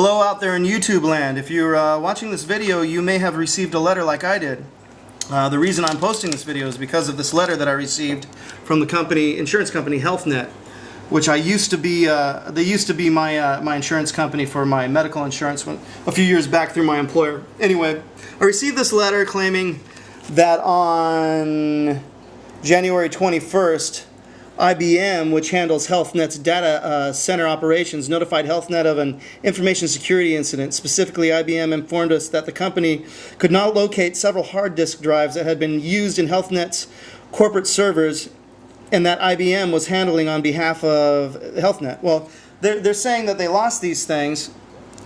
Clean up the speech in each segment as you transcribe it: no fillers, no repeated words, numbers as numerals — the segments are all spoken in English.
Hello out there in YouTube land. If you're watching this video, you may have received a letter like I did. The reason I'm posting this video is because of this letter that I received from the insurance company HealthNet, which they used to be my insurance company for my medical insurance a few years back through my employer. Anyway, I received this letter claiming that on January 21st, IBM, which handles HealthNet's data center operations, notified HealthNet of an information security incident. Specifically, IBM informed us that the company could not locate several hard disk drives that had been used in HealthNet's corporate servers and that IBM was handling on behalf of HealthNet. Well, they're saying that they lost these things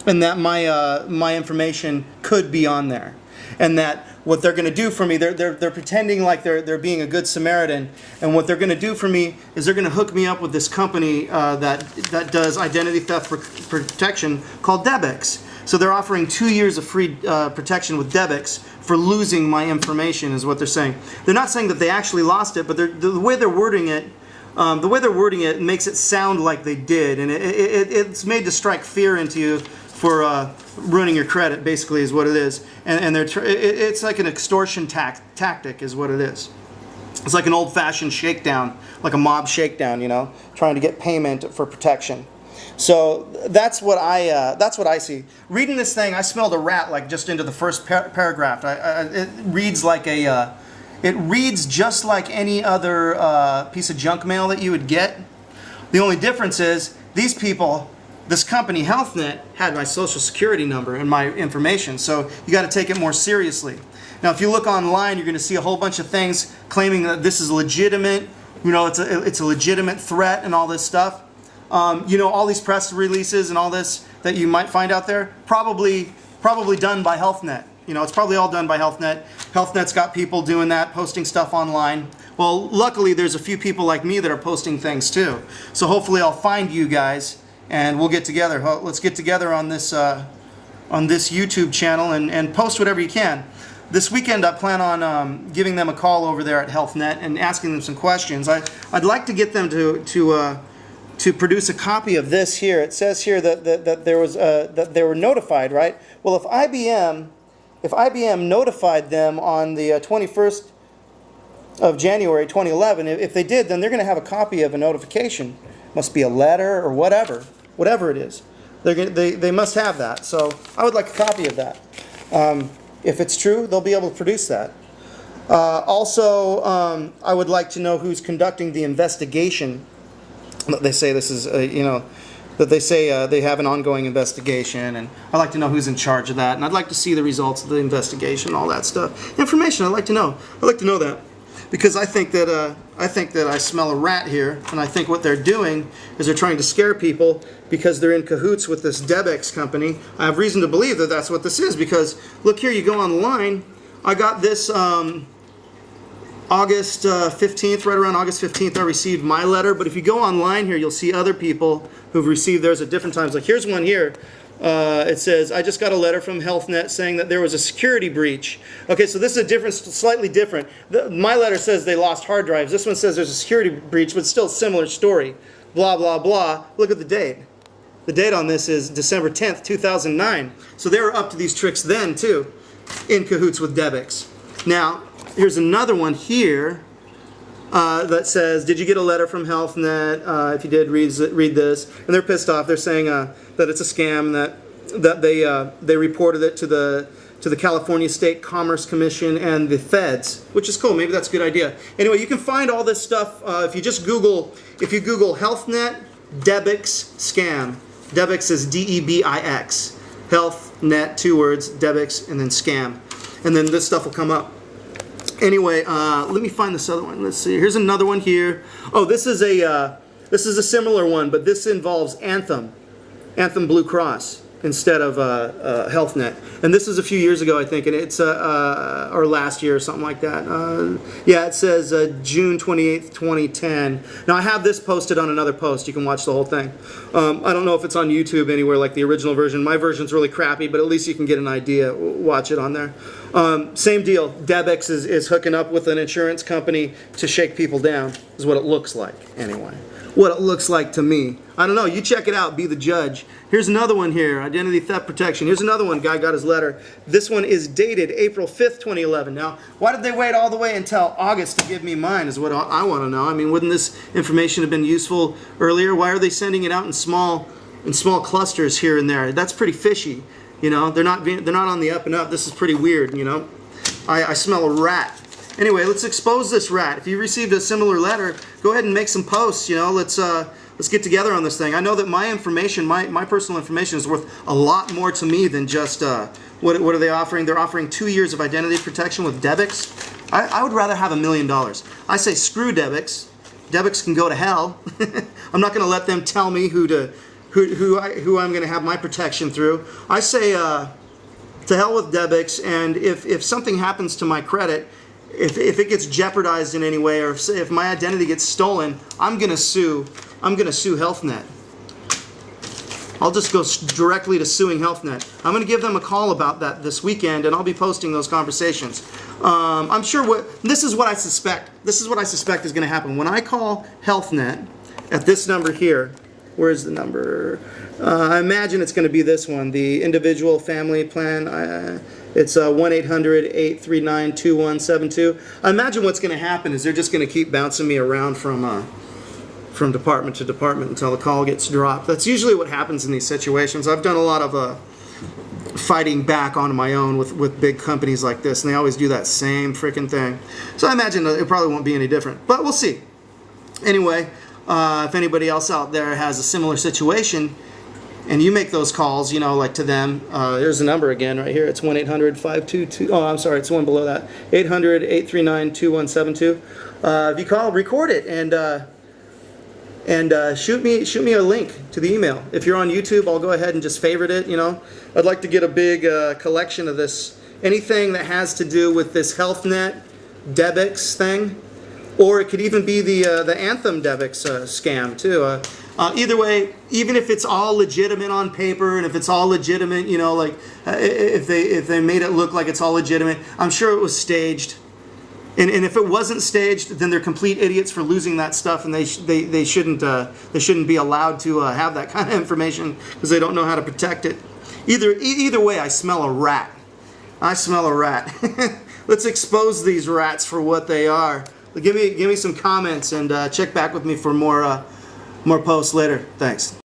and that my information could be on there. And that what they're going to do for me, they're pretending like they're being a good Samaritan, and what they're going to do for me is they're going to hook me up with this company that does identity theft protection called Debix. So they're offering 2 years of free protection with Debix for losing my information, is what they're saying. They're not saying that they actually lost it, but the way they're wording it, makes it sound like they did, and it's made to strike fear into you for ruining your credit, basically, is what it is. And it's like an extortion tactic, is what it is. It's like an old-fashioned shakedown, like a mob shakedown, you know, trying to get payment for protection. So that's what I see. Reading this thing, I smelled a rat like just into the first paragraph. It reads like it reads just like any other piece of junk mail that you would get. The only difference is these people, this company, HealthNet, had my social security number and my information, so you got to take it more seriously. Now, if you look online, you're going to see a whole bunch of things claiming that this is legitimate. You know, it's a legitimate threat and all this stuff. You know, all these press releases and all this that you might find out there, probably done by HealthNet. You know, it's probably all done by HealthNet. HealthNet's got people doing that, posting stuff online. Well, luckily, there's a few people like me that are posting things too. So hopefully, I'll find you guys. And we'll get together. Let's get together on this YouTube channel and post whatever you can. This weekend I plan on giving them a call over there at HealthNet and asking them some questions. I'd like to get them to produce a copy of this here. It says here that there was that they were notified, right? Well, if IBM notified them on the 21st of January 2011, if they did, then they're going to have a copy of a notification. Must be a letter or whatever it is. They must have that. So I would like a copy of that. If it's true, they'll be able to produce that. Also, I would like to know who's conducting the investigation. They say this is, you know, that they say they have an ongoing investigation, and I'd like to know who's in charge of that, and I'd like to see the results of the investigation, all that stuff. Information, I'd like to know. I'd like to know that. Because I think that I smell a rat here, and I think what they're doing is they're trying to scare people because they're in cahoots with this Debix company. I have reason to believe that that's what this is, because look here, you go online. I got this August 15th, right around August 15th, I received my letter. But if you go online here, you'll see other people who've received theirs at different times. Like here's one here. It says, I just got a letter from HealthNet saying that there was a security breach. Okay, so this is a different, slightly different. My letter says they lost hard drives. This one says there's a security breach, but still a similar story. Blah, blah, blah. Look at the date. The date on this is December 10th, 2009. So they were up to these tricks then, too, in cahoots with Debix. Now, here's another one here that says, did you get a letter from HealthNet? If you did, read this. And they're pissed off. They're saying that it's a scam, that they reported it to the California State Commerce Commission and the feds, which is cool. Maybe that's a good idea. Anyway, you can find all this stuff if you just Google HealthNet Debix scam. Debix is D-E-B-I-X. HealthNet, 2 words, Debix, and then scam, and then this stuff will come up. Anyway, let me find this other one. Let's see. Here's another one here. Oh, this is a similar one, but this involves Anthem Blue Cross instead of HealthNet. And this is a few years ago, I think, and it's or last year or something like that. Yeah, it says June 28th, 2010. Now I have this posted on another post. You can watch the whole thing. I don't know if it's on YouTube anywhere like the original version. My version's really crappy, but at least you can get an idea. Watch it on there. Same deal. Debix is hooking up with an insurance company to shake people down, is what it looks like anyway. what it looks like to me. I don't know. You check it out. Be the judge. Here's another one here. Identity theft protection. Here's another one. Guy got his letter. This one is dated April 5th, 2011. Now, why did they wait all the way until August to give me mine is what I want to know. I mean, wouldn't this information have been useful earlier? Why are they sending it out in small clusters here and there? That's pretty fishy. You know, they're not on the up and up. This is pretty weird, you know. I smell a rat. Anyway, let's expose this rat. If you received a similar letter, go ahead and make some posts, you know. Let's get together on this thing. I know that my information, my personal information is worth a lot more to me than just, what are they offering? They're offering 2 years of identity protection with Debix. I would rather have $1 million. I say screw Debix. Debix can go to hell. I'm not going to let them tell me who I'm going to have my protection through. I say to hell with Debix, and if something happens to my credit, if it gets jeopardized in any way, or if my identity gets stolen, I'm going to sue HealthNet. I'll just go directly to suing HealthNet. I'm going to give them a call about that this weekend, and I'll be posting those conversations. I'm sure this is what I suspect. This is what I suspect is going to happen. When I call HealthNet at this number here, where's the number? I imagine it's going to be this one, the individual family plan. It's 1-800-839-2172. I imagine what's going to happen is they're just going to keep bouncing me around from department to department until the call gets dropped. That's usually what happens in these situations. I've done a lot of fighting back on my own with big companies like this, and they always do that same freaking thing. So I imagine it probably won't be any different, but we'll see. Anyway, if anybody else out there has a similar situation, and you make those calls, you know, like to them, here's the number again right here. It's 1-800-522, oh, I'm sorry, it's one below that, 800-839-2172. If you call, record it, and shoot me a link to the email. If you're on YouTube, I'll go ahead and just favorite it, you know. I'd like to get a big collection of this, anything that has to do with this HealthNet Debix thing, or it could even be the Anthem Debix scam too. Either way, even if it's all legitimate on paper, and if it's all legitimate, you know, like if they made it look like it's all legitimate, I'm sure it was staged. And if it wasn't staged, then they're complete idiots for losing that stuff, and they shouldn't be allowed to have that kind of information because they don't know how to protect it. Either way, I smell a rat. I smell a rat. Let's expose these rats for what they are. Give me some comments, and check back with me for more posts later. Thanks.